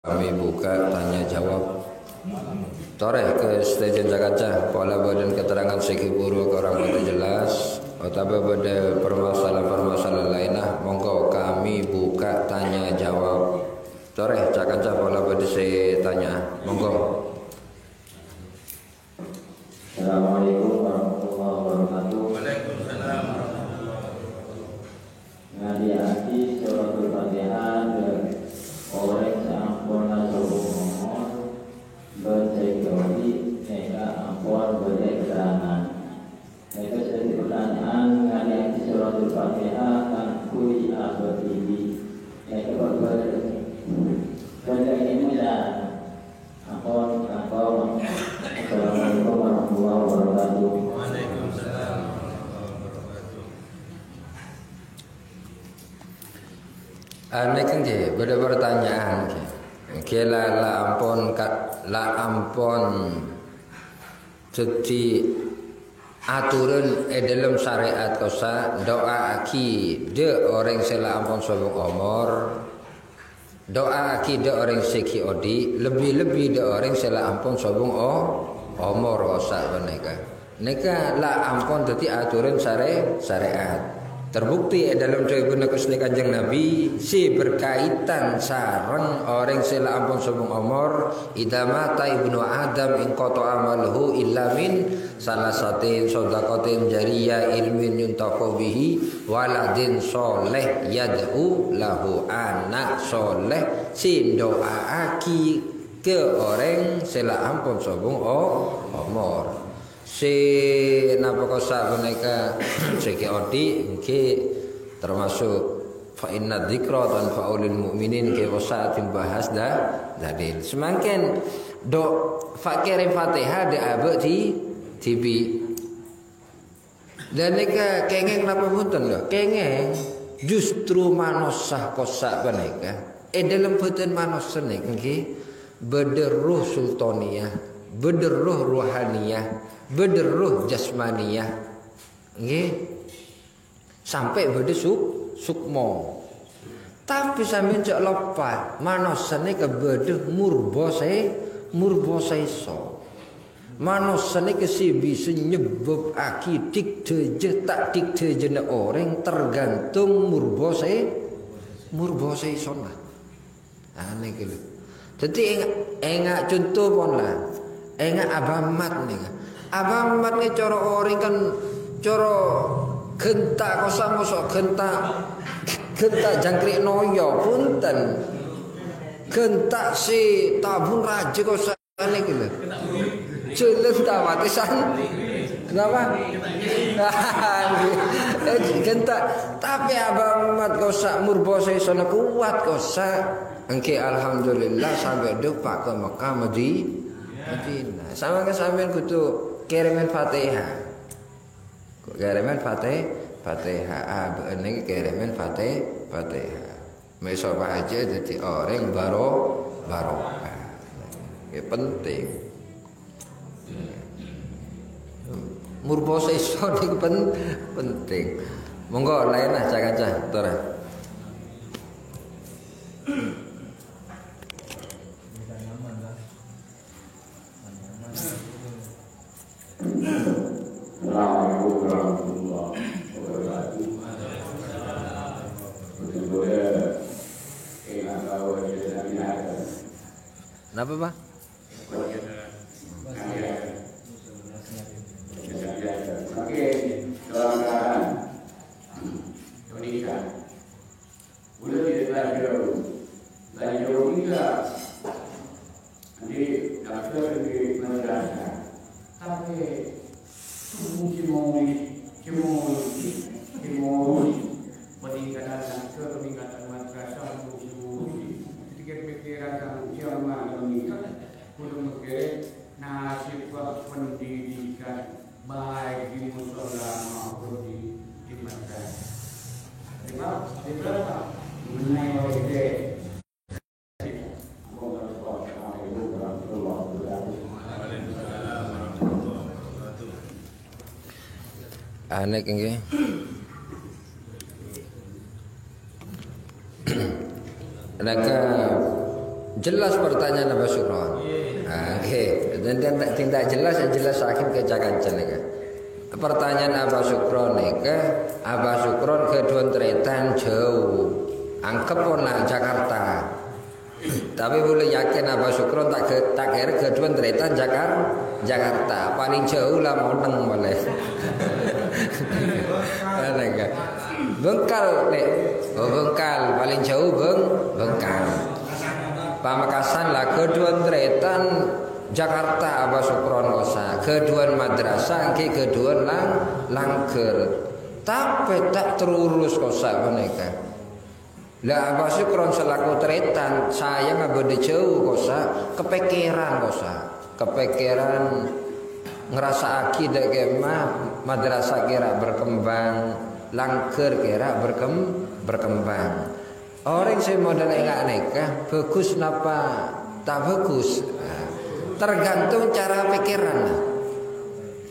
Kami buka tanya jawab. Toreh ke stesen Jakarta, pola badan keterangan segi buruk orang itu jelas. Otaba pada permasalahan-permasalahan lainnya, monggo kami buka tanya jawab. Toreh Jakarta pola badan saya tanya, monggo. Assalamualaikum warahmatullahi wabarakatuh. Waalaikumsalam. Ngadi aki suratul Fatihah oleh seampuna mohon bersekali eka ampun berketerangan. Eka jadi pertanyaan ngadi aki suratul Fatihah kan kui abad ini. Eka berbagai ini mudah. Ampun. Assalamualaikum warahmatullahi wabarakatuh. Waalaikumsalam. Ane kan je, beda pertanyaan ke la ampon jadi aturan dalam syariat kosa doa aki de orang sela ampon sobong omor doa aki de orang seki odi lebih-lebih de orang sela ampon sobong omor kosa neka la ampon jadi aturan syariat terbukti dalam tribun Gusti Kanjeng Nabi si berkaitan sareng orang sela ampun sobong omor idama ta ibnu adam in qata amaluhu illa min salasatin sadaqatin jariyah ilmin yuntaqu bihi waladin soleh yad'u lahu anak soleh si doaaki ke orang sela ampun sobong omor si napa kosa boneka seki odi ke termasuk fa inna dzikra tanfa'ul mukminin ke kosa bahas dalil semakin do fakir Fatihah de abe di TV dan neka kengeng napa mboten lho kengeng justru manosah kosa boneka dalam badan manusia niki bederuh sultaniyah bederuh ruhaniyah bederuh jasmaniyah nggih sampai bede sukmo tapi sampeyan cek lepat manusane kebede murba saiso manusane kesi bisa nyebab akidik deje tak dik deje orang tergantung murba saiso nah aneh gitu jadi enggak contoh pun lah enggak abamat nih abamat ni cara orang kan cara gentak kosa mosok gentak jangkrik noyo punten gentak si tabung raja kosa ni gitu jelas tawatisan kenapa gentak tapi abamat kosa murba sesona kuat kosa engke alhamdulillah sampai depak ke Mekah Madinah sama ke sampean kudu kiriman Fatihah. Kiriman Fatihah. Ini kiriman Fatihah. Mesok aja jadi orang barokah. Ya penting. Murba seiso niku penting. Monggo lain lah cak-cak tore. Assalamualaikum warahmatullahi wabarakatuh. Kenapa Pak? Aneh nggih. Naka Jelas pertanyaan Abah Sukron. Okey, dan tidak jelas yang jelas akhir kecakan cenega. Pertanyaan Abah Sukron neka, Abah Sukron kedua tretan jauh. Angkep pona Jakarta. Tapi boleh yakin Abah Sukron tak kira kedua tretan Jakarta. Paling jauh lah Moneng boleh. Neka. Bengkal nek. Oh Bengkal paling jauh Bengkal. Pamekasan lah kedua tretan Jakarta Abah Sukron kosa kedua madrasah ke kedua langker tapi tak terurus kosa mereka lah Abah Sukron selaku tretan saya ngabede jauh kosa kepikiran ngerasa akidah kemah madrasah kira berkembang langker kira berkembang. Orang saya modal enggak nikah bagus napa tak bagus tergantung cara pikiran.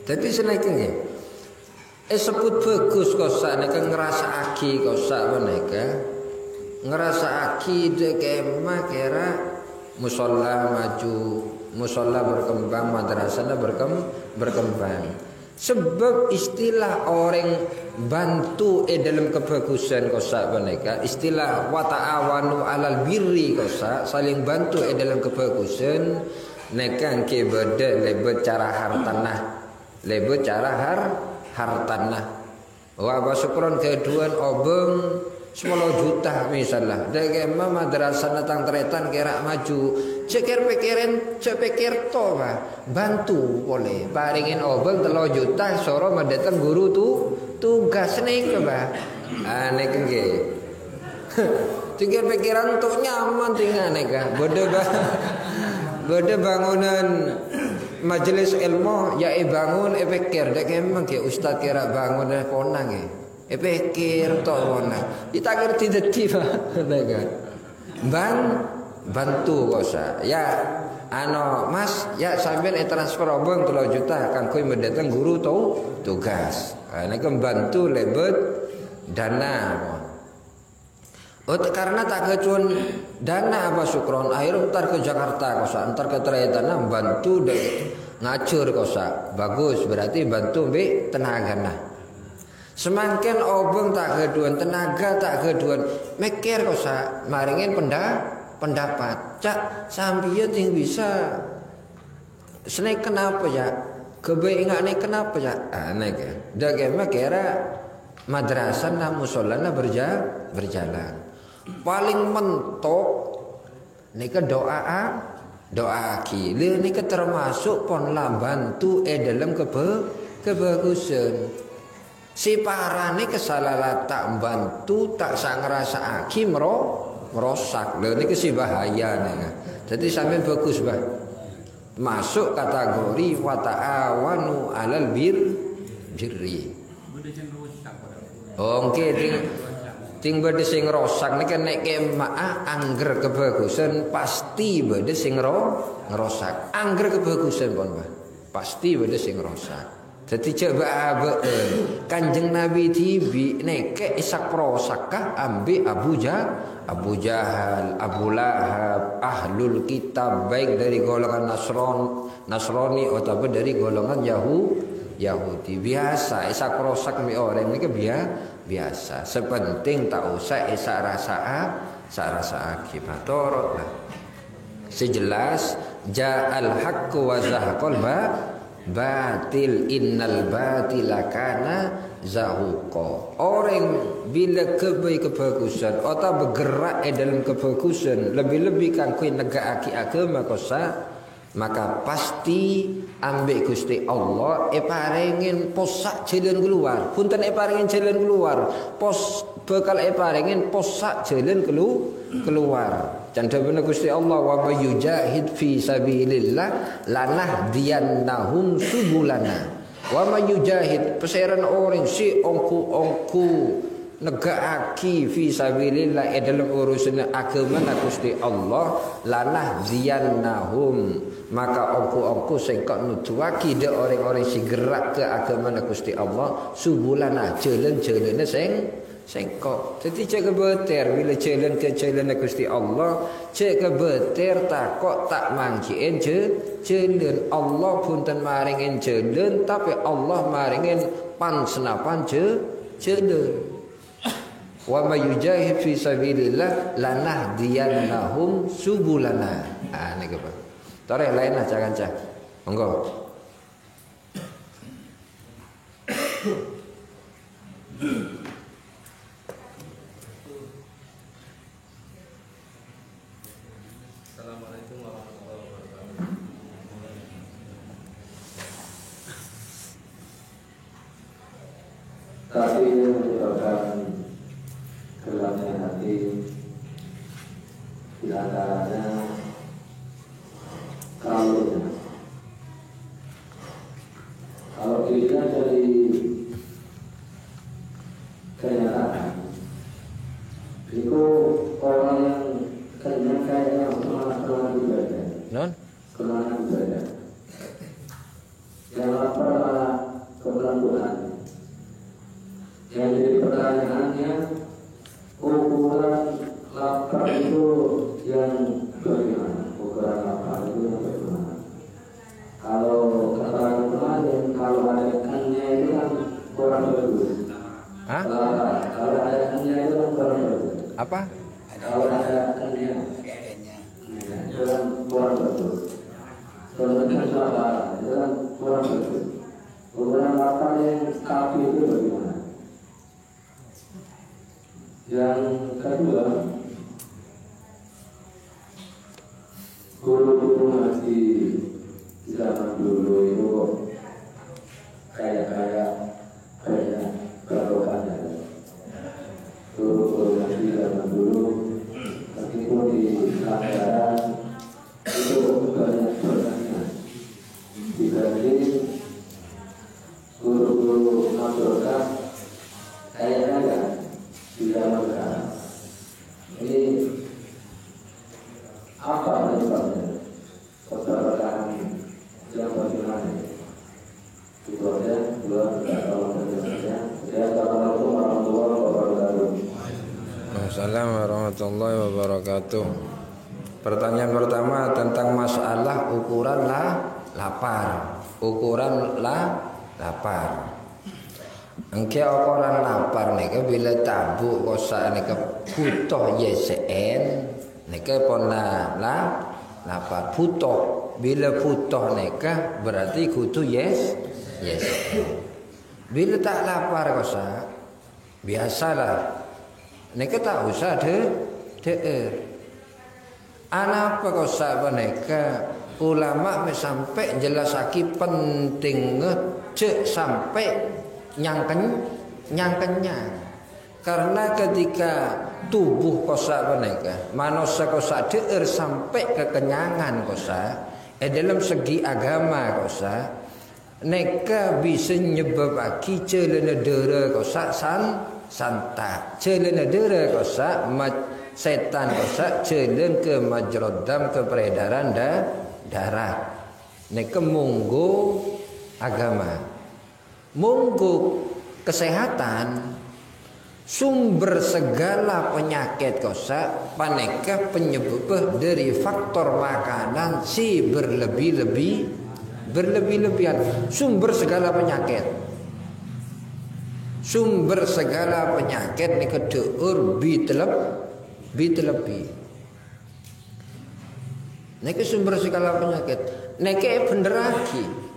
Jadi seneknya sebut bagus kosa nek ngerasa aki kosa menika ngerasa aki de kemah kira musalla maju musalla berkembang madrasah berkembang. Sebab istilah orang bantu dalam kebagusan kosa mereka istilah wa ta'awanu 'alal birri kosa saling bantu dalam kebagusan nekan ke beda lebet cara hartanah wa Abah Sukron keduan obeng 10 juta misalnya dek madrasah datang tretan kira maju pikir to bantu boleh paringin obeng 3 juta soro mendatang guru tugas nih nek nggih tinggal pikiran tuh nyaman tinggal neka beda bangunan majelis ilmu ya bangun pikir dek emang ke ustaz kira bangun konang pikir to konang ditakir tidak tiba neka bantu kosa ya mas ya sambil transfer obeng 3 juta kangkui mendatang guru tugas nek bantu lebet dana karena tak kecuan dana Abah Sukron akhir entar ke Jakarta kosa entar ke tretan bantu deh ngacur kosa bagus berarti bantu be tenaga semakin obeng tak keduan tenaga tak keduan mikir kosa maringin pendapat cak sambil yang bisa senek kenapa ya kebaingan kenapa ya aneh kan dagema kira madrasah na musolana berjalan paling mentok nika doa aki nika termasuk pon bantu dalam kebagusan si parane kesalahan tak bantu tak sangrasa aki merosak lho niki si bahaya nih. Jadi sampean bagus bah. Masuk kategori wa ta'awanu 'alal birri. Oke ting bade sing rosak niki nek kemaah angger kebagusan pasti bade sing ngerosak. Angger kebagusan pon bah. Pasti bade sing rosak. Jadi coba Kanjeng Nabi tibi neke isak prosakah ambil Abu Jahal, Abu Lahab, ahlul kitab baik dari golongan Nasrani ataupun dari golongan Yahudi biasa isak prosak mi orang ini biasa. Sepenting tak usah isak rasa akibat torot lah. Sejelas ja'al haqqu wa zahaqal batil innal batila kana zahuqa. Orang bila kebagusan atau bergerak dalam kebagusan lebih-lebih kan kui negakake agama kosa maka pasti ambek Gusti Allah paringin posak jalan keluar. Punten paringin jalan keluar. Bakal paringin posak jalan keluar. Canda bener Gusti Allah wa may yujahid fi sabilillah lanahdiyannahum subulana. Wa may yujahid peseran orang si ongku negaaki fi sabilillah dalam urusan agama Gusti Allah lanahdiyannahum maka ongku sing kok nuduhake de orang-orang sing gerak ke agama Gusti Allah subulana jalan-jalane sing sengkok. Jadi cek kebeter bila jalan Gusti Allah, cek kebeter takok tak mangkien jalan. Allah pun ten maringin jalan, tapi Allah maringin pan senapan jalan. Wa may yujahid fi sabilillah lanahdiyannahum subulana. Ah niku Pak. Tore lain lah jangan cah. Monggo. Assalamualaikum warahmatullahi wabarakatuh. Tapi yang menyebabkan gelapnya hati di antaranya kalau dilihat dari kenyataan itu orang yang kenyang kayaknya semangat ibadah, Non? semangat ibadah, yang lapar malah kebelanguan. Yang jadi pertanyaannya, ukuran lapar itu yang bagaimana? Ukuran lapar itu yang bagaimana? Kalau keterangan kemarin, kalau ada ikannya itu kan kurang bagus. Hah? Kalau ada ikannya itu kan kurang bagus. Apa? Kalau ada ikannya, itu kan kurang bagus. Kalau ikan lapar, itu kan kurang bagus. Ukuran lapar yang stabil itu bagaimana? Yang kedua, guru-guru ngaji zaman dulu itu kayak barokahnya. Guru-guru ngaji zaman dulu meskipun di anggaran itu banyak berkahnya dibanding guru-guru madrasah kayak di zaman sekarang. Ini apa penyebabnya? Keberkahan yang bagaimana? Itu aja, dua kalau penjelasannya. Assalamualaikum warahmatullahi wabarakatuh. Assalamualaikum warahmatullahi wabarakatuh. Pertanyaan pertama tentang masalah ukuran lapar. Ukuran lapar. Engke orang lapar nika bila tabu kosa nika butuh YSN nika pona lapar butuh bila butuh nika berarti kudu YSN. Bila tak lapar kosa biasalah nika tak usah Anapa kosa nika ulama sampai jelasaki pentingnya cek sampai nyangkenyang karena ketika tubuh kosa mereka manusia kosa deer sampai kekenyangan kosa dalam segi agama kosa neka bisa nyebabaki celana dera kosa santa celana dera kosa setan kosa celen ke majrodam ke peredaran darah neka munggu agama munggu kesehatan sumber segala penyakit kosa paneka penyebab dari faktor makanan si berlebih-lebihan sumber segala penyakit nika deur bitelebi nika sumber segala penyakit nika bener lagi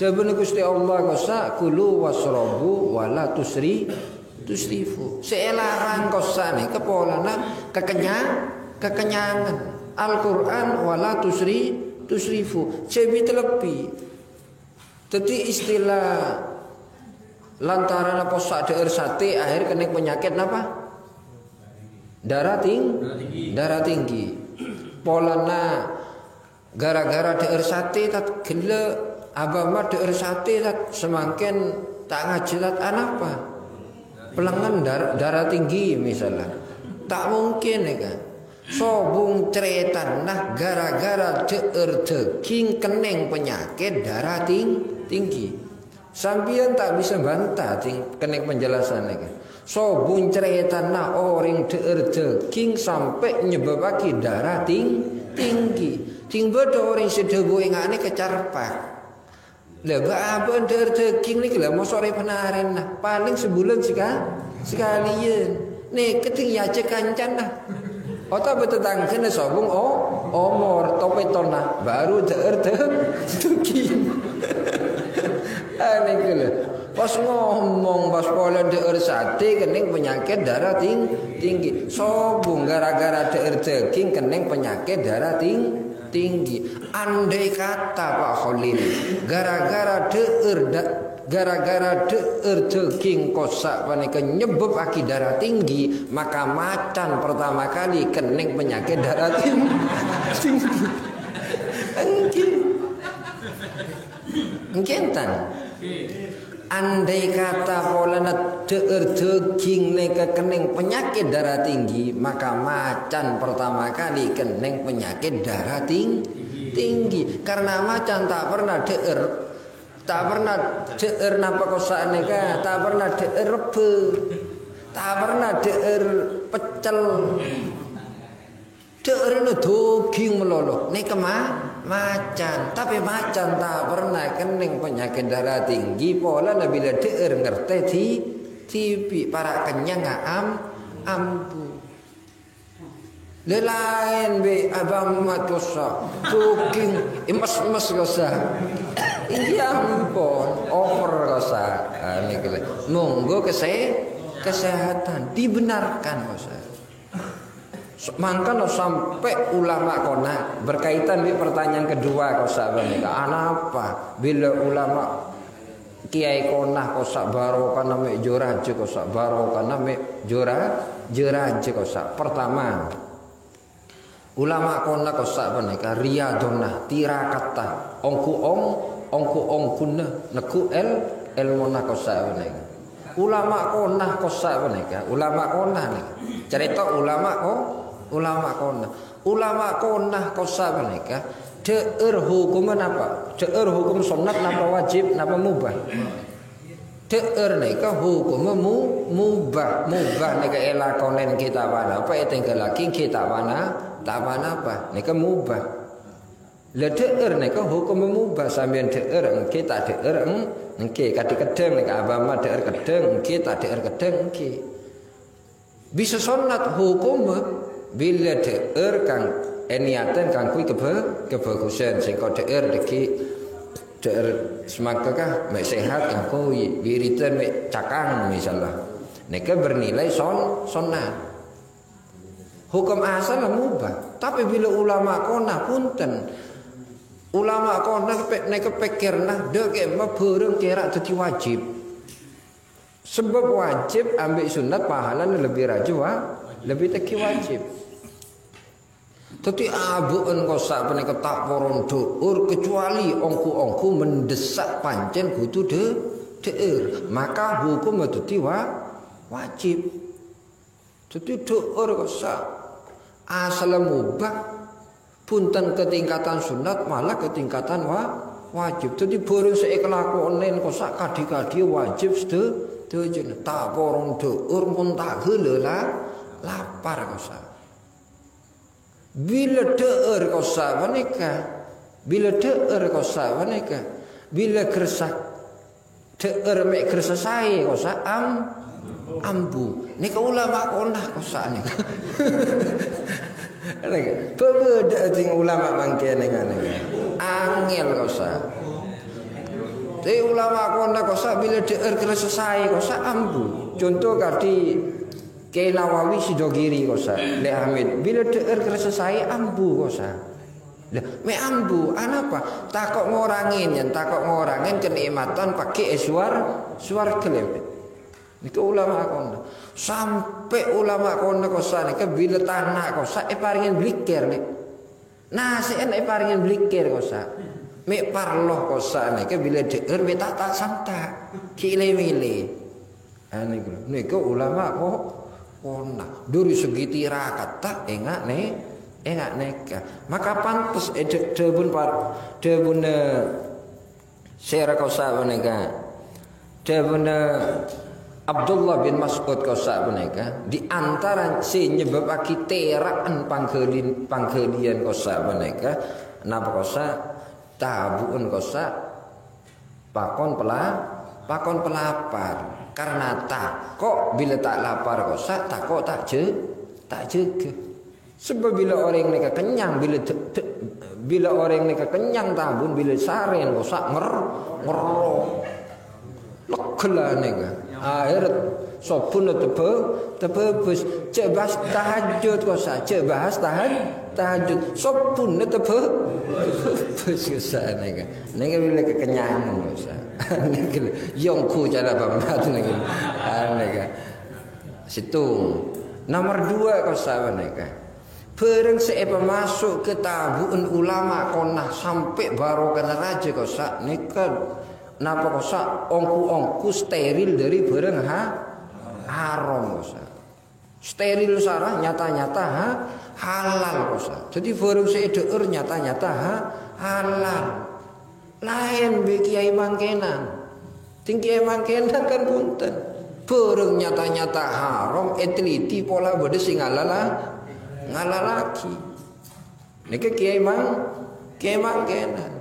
Dabun Gusti Allah kosa kulu wasrobu wala tusrifu. Selarang kosa ni kepolana kekenyangan. Al-Quran wala tusrifu. Cebi terlebih. Jadi istilah lantaran apa sak deer sate akhir kena penyakit apa? Darah tinggi. Polana gara-gara deer sate tak gele abama deer sate semakin tak ngajilat apa pelengan darah tinggi misalnya tak mungkin ya kan sobung ceretan nah gara-gara deer daging keneng penyakit darah tinggi sampian tak bisa bantah keneng penjelasan ya kan Sobun ceritana orang daging sampai nyebabake darah tinggi. Timbul orang sedebu ingane kecarpak. Lah apa daging ni lah mosok penaren nah. Paling sebulan sekalian. Nih keting ya cekancan nah. Ota betetang kena sobung omor topeton nah baru daging. Aneh gila. Pas ngomong pas pola deur sate kening penyakit darah tinggi. Sobung gara-gara deur daging kening penyakit darah tinggi. Andai kata Pak Khalil gara-gara deur daging kosak panika nyebab aki darah tinggi, maka macan pertama kali kening penyakit darah tinggi. Engkin andai kata polana deur daging neka kening penyakit darah tinggi, maka macan pertama kali kening penyakit darah tinggi. Karena macan tak pernah deur napa kosak neka, tak pernah deur rebe, tak pernah deur pecel. Deur daging melolo neka macan, tapi macan tak pernah kening penyakit darah tinggi. Pola bila deur ngerti tipi para kenyang ambu. Lelain be abang mat kosa daging emas kosa. Iya ampun over kosa. Ini kele. Monggo kesehatan dibenarkan kosa. Mangkano sampai ulama kona berkaitan dengan pertanyaan kedua kau sahabat apa bila ulama kiai kona kau sak barokah name joraje kau sak barokah name joraje kau sak. Pertama ulama kona kau sak menika riyadona tirakata ongku neku ilmuna kau sak menika. Ulama kona kau sak menika ulama kona nih cerita ulama kona kosa menika deur hukum apa? Deur hukum sunat napa wajib napa mubah? Deur nika hukum mubah nika elakonen kita wana apa tinggal lagi kita wana tak wana apa nika mubah. Lah deur nika hukum mubah sampeyan deur kita deur engke kadi kedeng nika abama deur kedeng kita deur kedeng engke. Bisa sunat hukum bila deur kang niatan kang kuwi kebagusan sing kok deur semakakah mek sehat kang kuwi wiridan mek cakang misalnya nika bernilai sunnah. Hukum asal mubah, tapi bila ulama kona punten ulama kona nek pikirna dek bareng kira dadi wajib. Sebab wajib ambil sunat pahalanya lebih rajwa, lebih teki wajib. Tapi abuan kosak penika tak poron deur kecuali ongku mendesak pancen kudu deur, maka hukum dadi wajib. Jadi deur kosak asal mubah punten ketingkatan sunat malah ketingkatan wajib. Jadi bareng sik kelakuan kosak kadi-kadi wajib setuju tak porong deur pun tak heula lapar kosa. Bila deur kosa menika, bila kersak deur mek kersa sae kosa ambu. Nika ulama konah kosa nika. Nek bebeda sing ulama mangke ngene. Angel kosa. Te ulama kona kosa bila deur kersa sae kosa ambu. Contoh kadi Kiai Nawawi Sidogiri kosa, Le Hamid bila deur kersa sae ambu kosa. Lah me ambu anapa? Takok ngorangin kenikmatan pakai suar kelempet. Niku ulama kona. Sampai ulama kona kosa nika bila tanah kosa paringin bliker nek. Nasi paringin bliker kosa. Me parloh kosa nika bila deur me tak santa kile-mile. Niku ulama kok ona dari segi tirakat tak enggak neka. Maka pantas debun sera kosa neka. Debun Abdullah bin Mas'ud kosa punika di antara nyebabake terakan panggelian kosa punika napa kosa tabuun kosa pakon pelapar karena takok bila tak lapar kosa takok tak jaga sebab bila orang nika kenyang bila orang nika kenyang tabun bila saren kosa ngerok legelah nika akhir sopun tebe bus cebas tahajud kosa cebas tahajud sopun tebe bus kosa nika bila kekenyangan kosa nika yongku cara pamat nika situ nomor 2 kosa nika bareng seepa masuk ke tabuun ulama konah sampai barokah raja kosa nika napa kosa ongku steril dari barang haram kosa steril sarah nyata-nyata halal kosa jadi barang seedeur nyata-nyata halal lain be kiai mangkenan tinggi mangkenan kan punten barang nyata-nyata haram eteliti pola bade sing ngalalaki nek kiai mangkenan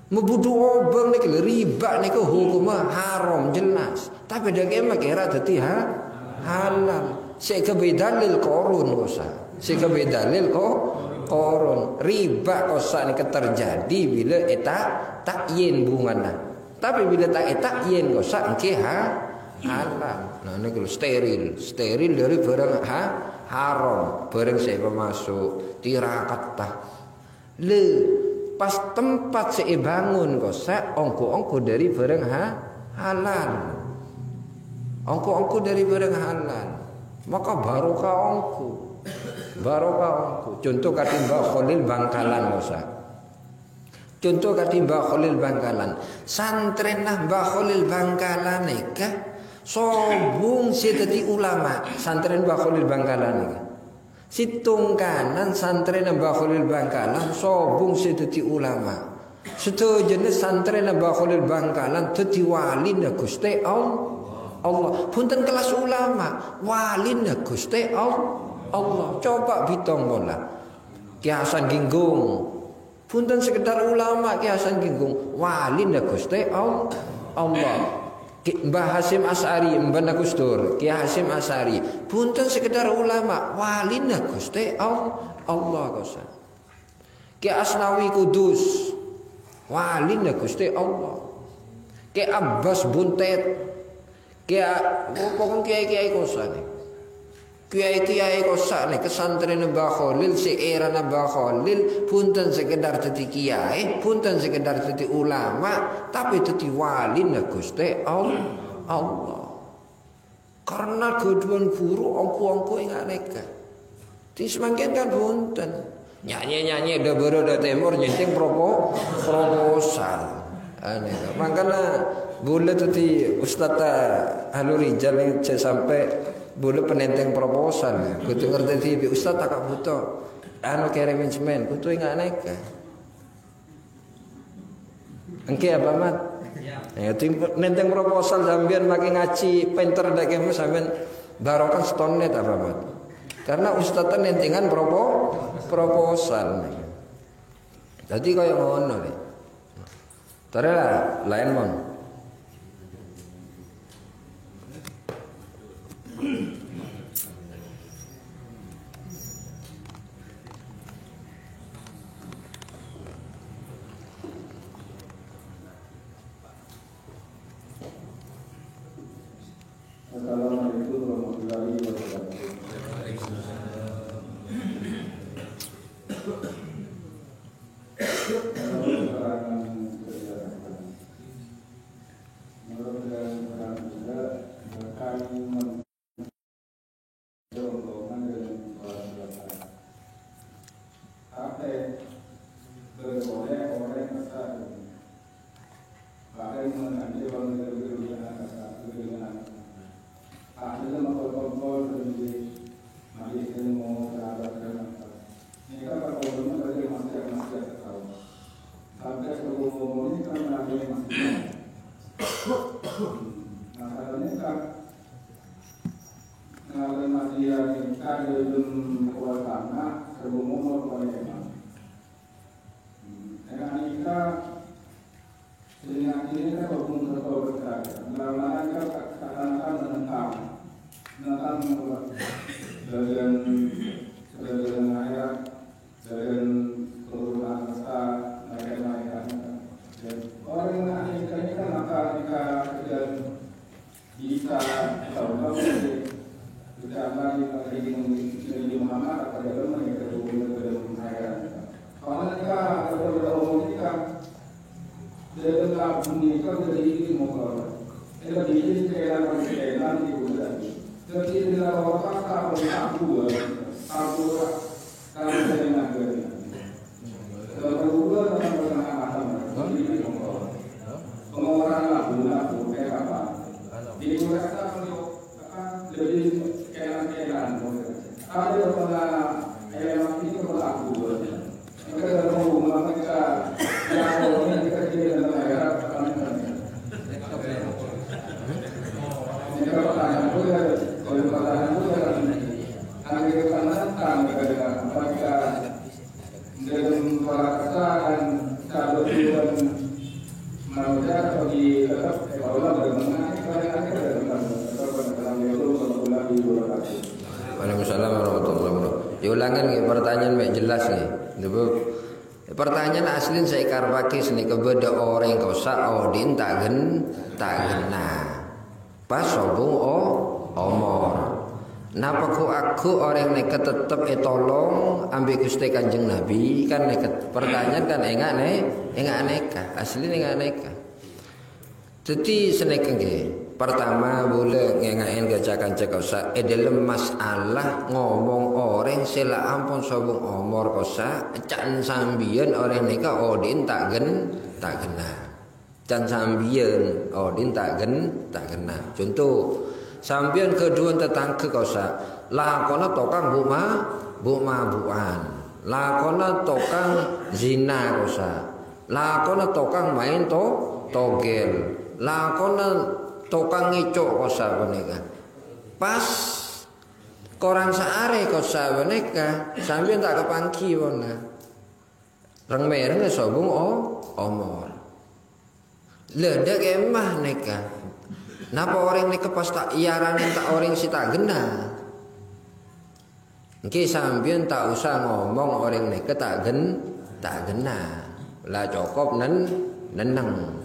Mebudu obeng nih riba nih hukumnya haram jelas. Tapi dia kira dadi halal. Sehingga bedalil korun kosa. Sehingga bedalil korun riba kosa nih terjadi bila takyin bungana. Tapi bila tak yen kosa engke halal. Nah ini steril dari barang haram. Barang saya masuk tirakat tak le. Pas tempat saya bangun kosa ongko dari barang halal ongko dari barang halal maka barokah ongko contoh katimbang Khalil Bangkalan kosa contoh katimbang Khalil Bangkalan santren nah Mbah Khalil Bangkalan nika sobung si dadi ulama santren Mbah Khalil Bangkalan nika situng kanan santren Mbah Khalil Bangkalan sobung sedeti ulama. Setujenis santren Mbah Khalil Bangkalan dadi walina Gusti Allah. Punten kelas ulama, walina Gusti Allah. Coba bitong bola. Ki Hasan Ginggung. Punten sekedar ulama Ki Hasan Ginggung, walina Gusti Allah. Mbah Hasyim Asy'ari Mbah Gustur Ki Hasyim Asy'ari punten sekedar ulama walina Gusti Allah kosa Ki Asnawi Kudus walina Gusti Allah Ki Abbas Buntet Ki pokok kiai kosa nih kiai kosa nih kesantren Mbah Khalil era Mbah Khalil punten sekedar dadi kiai punten sekedar dadi ulama tapi dadi walina Gusti Allah karena keduan guru ongko ingat neka di semangkin kan punten nyanyi da bero da temur nyenting proposal aneh makanya boleh tadi Ustaz Halurijal yang sampai boleh penenteng proposal kudu ngerti TV Ustaz tak butuh kirim semen kudu ingat neka engke apa mat ya nenteng proposal sampean makin ngaji pinter dak kemus sampean barokah setone apa mat karena Ustaz nentengan proposal jadi kaya ngono nih tarela lain mon Assalamualaikum warahmatullahi wabarakatuh. umur mereka. Kita dengan ini kita berhubung berkata, dalam kita akan menentang dengan ayat dengan turunan kata mereka. Orang yang ini kan maka dan kita tahu kita lagi Muhammad pada dalam mereka berhubung ayat. Karena kita berdoa kita dalam bunyi itu jadi moga. Itu bikin sekalian di bulan. Jadi dalam waktu aku kalau saya nak beri. Kalau dua orang bersama-sama, pengeluaran lagu kayak apa? Di bulan lebih sekalian. Ada orang yang itu berlaku. Kita berhubungan kita yang kita jadi dalam ayat pertanyaan kita menentang mereka dengan para kata dan kalau tujuan manusia bagi tetap Allah bagaimana kita dalam Waalaikumsalam warahmatullahi wabarakatuh. Diulangan nggih pertanyaan mek jelas nggih. Pertanyaan asli saya karpake seni kebeda orang kau saodin tak gena. Pas sobung omor. Napa ku aku orang neka tetep tolong ambil Gusti Kanjeng Nabi kan neka pertanyaan kan enggak neka asli enggak neka. Jadi seneka nggih. Pertama boleh ngengain gajakan cekosa dalam masalah ngomong orang sila ampun sobung omor kosa can sambian orang neka odin tak gena can sambian odin tak gena. Contoh sambian kedua tetangga kosa lakona tokang buan lakona tokang zina kosa lakona tokang main togel lakona tokang ngicok kosa boneka. Pas korang saare kosa boneka sambil tak kepangki bona. Reng mereng sobung omor. Ledak emah neka. Napa orang neka pas tak iaran tak orang si tak gena. Niki sambil tak usah ngomong orang neka tak gena. Lah cokop neneng.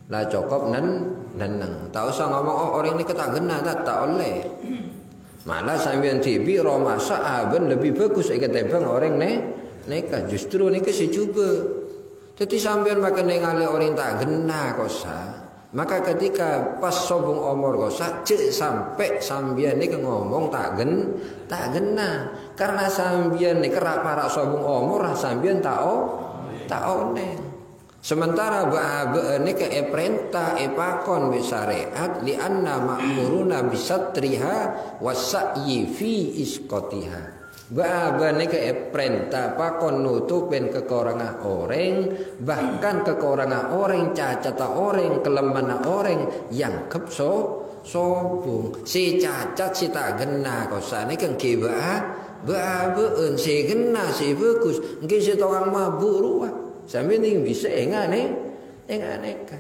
Lah cokop neneng. Tak usah ngomong orang ini tak gena tak oleh. Malah sambian tibi Roma sahabat lebih bagus ketimbang orang neka. Justru neka si cuba. Jadi sambian makan ningali orang tak gena kosa. Maka ketika pas sobung omor kosa cek sampai sambian neka ngomong tak gena. Karena sambian neka para sobung omor sambian tak oneng. Sementara ini ke perintah pakon bisyariat li anna ma'muruna bisatriha wasa'yi fi iskotiha. Ini ke perintah pakon nutupin kekurangan orang, bahkan kekurangan orang, cacat orang, kelemahan orang yang sobung. Si cacat si tak gena kosane kan baabeun si gena si bagus, nggih si tukang mabuk ruah. Sampai ini bisa enggak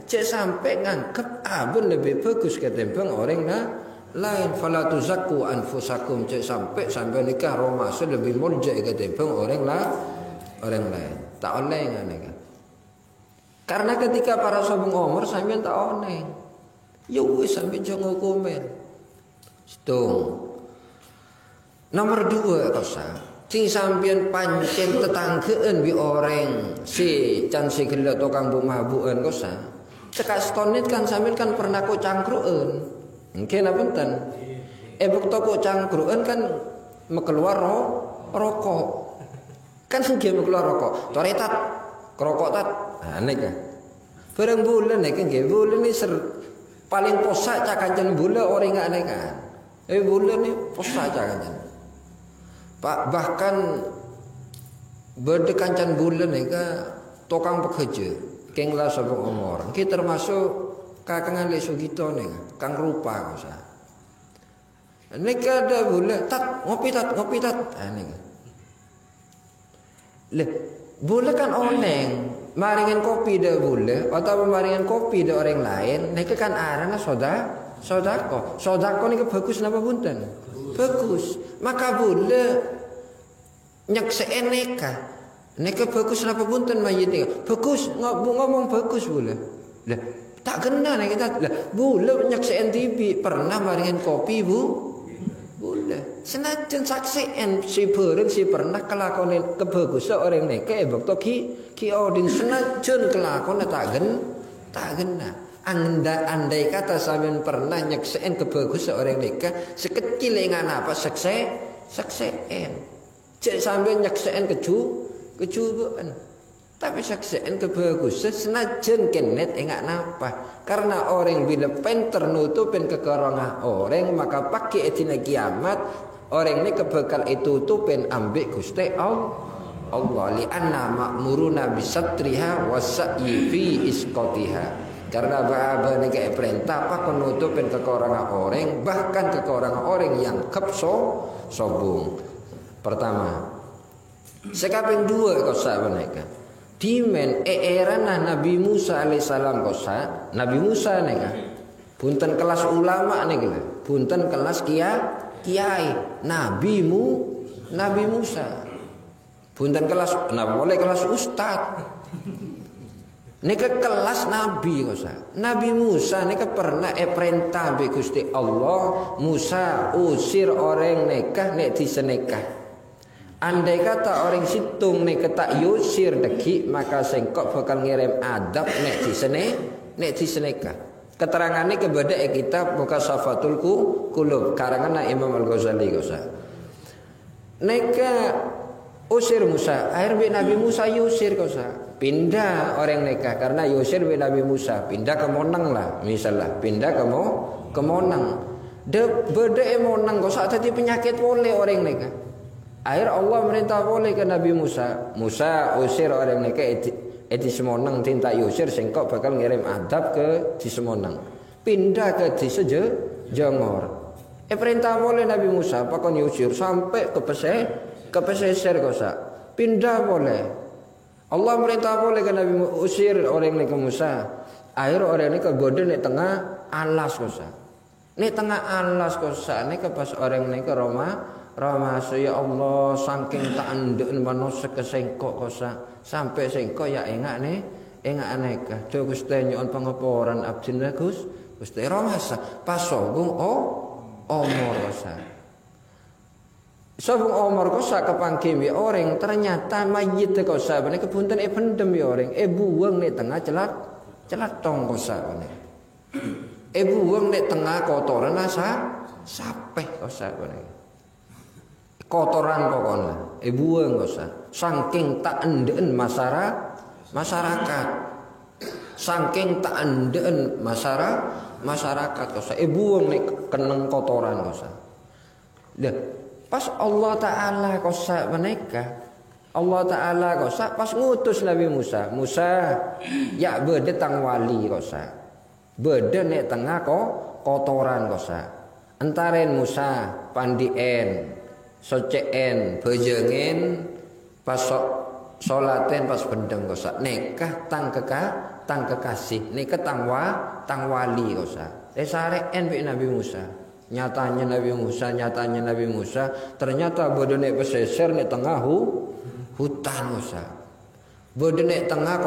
cek sampai ngangkep abun lebih bagus ketimbang orang lain. Fala tuzakku anfusakum cek sampai nikah Ramadan lebih mulja ketimbang orang lain. Tak oleh enggak. Karena ketika para sabung umur sampai tak oleh. Ya wis sampai jangan komen. Situng. Nomor 2 kosa. Sing sampean pancen tetanggeun bi orang si can si gelo tukang bumabuan kosa. Cekak stonit kan sampean kan pernah kok cangkrueun. Mungkin apa enten. Buk toko cangkrueun kan mekeluar rokok. Kan sing mekeluar rokok. Toretat rokok tat. Aneh kan. Bareng bulan nek nggih bulan ni paling posak cakancan bulan orang enggak aneh kan. Bulan ni posak cakancan. Pak bahkan berdekancan bulan nika tukang pekerja keng lah sabung umur kita termasuk kakangan le sugito nih kang rupa kosa nika ada bulan tat ngopi tat nika Leh, boleh kan oneng maringan kopi dah boleh atau maringan kopi dah orang lain, nek kan arana sodako. Sodako ni bagus napa punten? Bagus. Maka boleh nyakseen neka. Neka bagus napa punten mayit ni? Bagus, ngomong bagus boleh. Lah, tak kena nek kita. Lah, boleh nyakseen TV pernah maringan kopi bu? Boleh. Senajan saksien si bareng si pernah kelakuan kebagusan orang neka waktu ki odin senajan kelakuan tak kena. Andai kata sampean pernah nyaksien kebagusan orang neka sekecil dengan apa saksien. Cek sampean nyaksien kecubaan. Tapi saksien kebagusan senajan kenet enggak napa. Karena orang bila penter nutupin kekorongan orang maka pakai etina kiamat orang ini kebekal itu tutupin ambek Gusti Allah li anna ma'muruna bisatriha wasa'yi fi isqatiha. Karena bahwa ini perintah apa nutupin kekorongan orang bahkan kekorongan orang yang sobung. Pertama, sekaping dua kau sahabat mereka. Dimen erana Nabi Musa alaihissalam kosa Nabi Musa neka punten kelas ulama neka punten kelas kiai Nabi Musa punten kelas boleh kelas ustad neka kelas Nabi kosa Nabi Musa neka pernah perintah be Gusti Allah Musa usir orang neka nek disenekah. Andai kata orang situng nek tak yusir deki maka sengkok bakal ngirim adab nek diseneka. Keterangannya kepada kitab Mukasafatul Qulub karangan Imam Al-Ghazali kosa. Neka usir Musa, akhir bi Nabi Musa yusir kosa. Pindah orang neka karena yusir bi Nabi Musa, pindah ke Monang lah misalnya, pindah ke Monang. Beda Monang kosa tadi penyakit boleh orang neka. Akhir Allah merintah boleh ke Nabi Musa. Musa usir orang neka eti semonang tinta yusir sengkok bakal ngirim adab ke di semonang. Pindah ke di Jongor. Perintah boleh Nabi Musa pakon yusir sampai ke pesisir kosa. Pindah boleh. Allah merintah boleh ke Nabi usir orang neka Musa. Akhir orang neka bodoh nek tengah alas kosa. Nek tengah alas kosa nek pas orang neka Rama ya Allah saking tak andeken manusia kesengkok kosa sampai sengkok ya enggak neka do Gusti nyon pangaporan abdin Gusti Ramasa pas sogung omor kosa sogung omor kosa kepangkim ya orang ternyata mayit kosa bane kepunten pendem ya orang buang nek tengah celat tong kosa bane buang nek tengah kotoran sapeh kosa bane kotoran pokoknya buang kosa saking tak endeen masyarakat saking tak endeen masyarakat kosa buang nek keneng kotoran kosa dah pas Allah Ta'ala kosa menika Allah Ta'ala kosa pas ngutus Nabi Musa ya beda tang wali kosa beda nek tengah kotoran kosa antaren Musa pandien soceen bejengen pas solaten pas pendem kosa nekah tang kekasih nekah tang wali kosa sareken bi Nabi Musa nyatanya Nabi Musa ternyata bodoh nek pesisir nek tengah hutan kosa bodoh nek tengah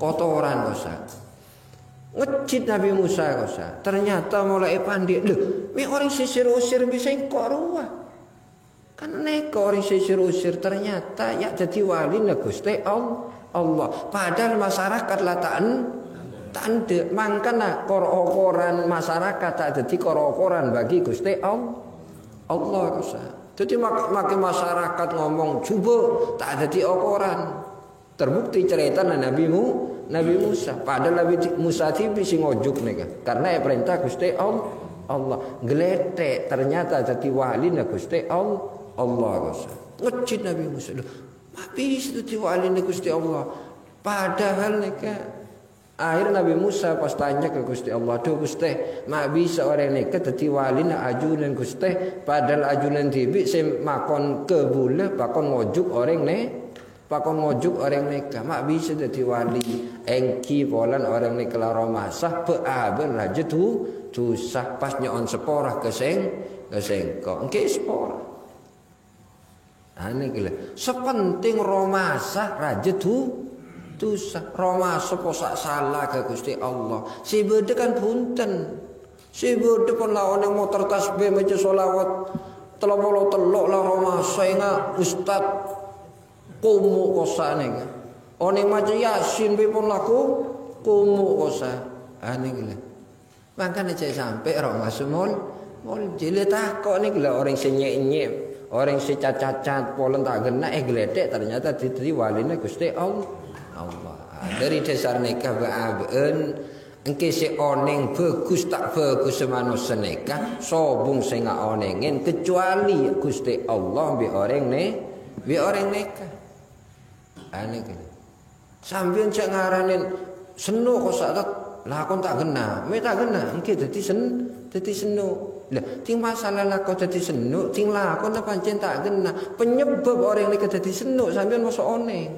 kotoran kosa ngecit Nabi Musa kosa ternyata mulai pandi lho mi orang sisir usir bisa kok ruah. Kan neko orang sisir-usir ternyata ya jadi wali na Gusti Allah. Padahal masyarakat lah tak ande mangkana kor-koran masyarakat tak jadi kor-koran bagi Gusti Allah kosa. Jadi makin masyarakat ngomong coba tak jadi okoran. Terbukti cerita Nabi Musa. Padahal Nabi Musa tibi sing ngojuk neka karena perintah Gusti Allah. Geletek ternyata jadi wali na Gusti Allah kosa. Ngecit Nabi Musa. Habis itu diwali Gusti Allah. Padahal neka akhir Nabi Musa pas tanya ke Gusti Allah, "Duh Gusti, mak bisa orang neka dadi wali na ajunan Gusti, padahal ajunan tibi sing makon kebule pakon ngojuk orang pakon ngojuk orang nikah mak bisa jadi wali engki polan orang nikah laroma sah peaben raja tu sah pas nyon seporah kesengko engke seporah ane gila sepenting romasah raja tu sah romasah posak salah ke Gusti Allah si bede kan punten si bede pun lawan yang motor tasbih maca solawat telok lah romasah nga ustad kumu kosa nih, orang macam Yasin pun laku kumu kosa, ane gila. Makanya saya sampai orang semol jeli tak kok nih gila orang senyek orang secacat polen tak kena geledek ternyata diteri walina Gusti Allah. Dari dasar nikah baaben engke si oneng bagus tak bagus manusia nikah sobung sing onengin kecuali Gusti Allah bi orang nikah. Ane kan sampeyan cek ngaranin senu kok sak lakon tak kena me tak kena engke dadi senu lah ting masalah lakon dadi senu ting lakon pancen tak kena penyebab orang ini dadi senu sampeyan mosok oneng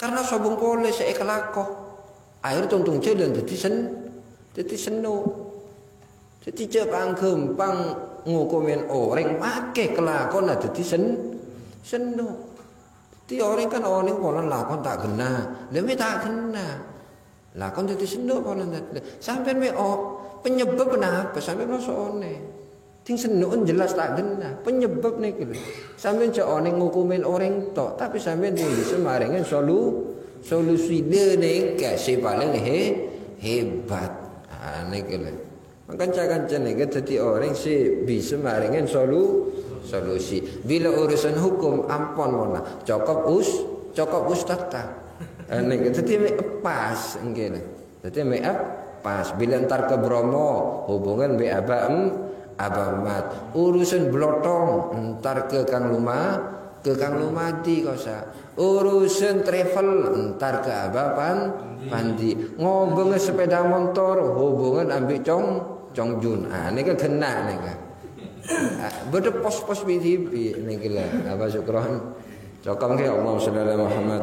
karena sobong pole sek kelako air tungtung jalan dadi senu dadi cepang gempang ngukumin orang make kelakon dadi senu. Ti orang kan orang polan lakon tak kena, demi tak kena. Lakon jadi sendok polan tak. Sampai me penyebab kenapa? Sampai masuk one. Ting sendok jelas tak kena. Penyebab nih gitu. Sampai cak orang ngukumin orang tok, tapi sampai dia bisa maringin solusi dia nih kasih paling hebat. Aneh gitu. Makan cakan nih jadi orang sih bisa maringin solusi. Bila urusan hukum ampun mona cokop ustaz ta. Nek dadi pas nggih. Dadi pas bila entar ke Bromo hubungan be abamat. Urusan blotong entar ke Kang Lumadi kosa. Urusan travel entar ke Pandi. Ngobeng sepeda motor hubungan ambek Congjun. Nek kena nek. Beda pos-pos BTP ini gila apa syukron cokam ke Allah sallallahu alaihi Muhammad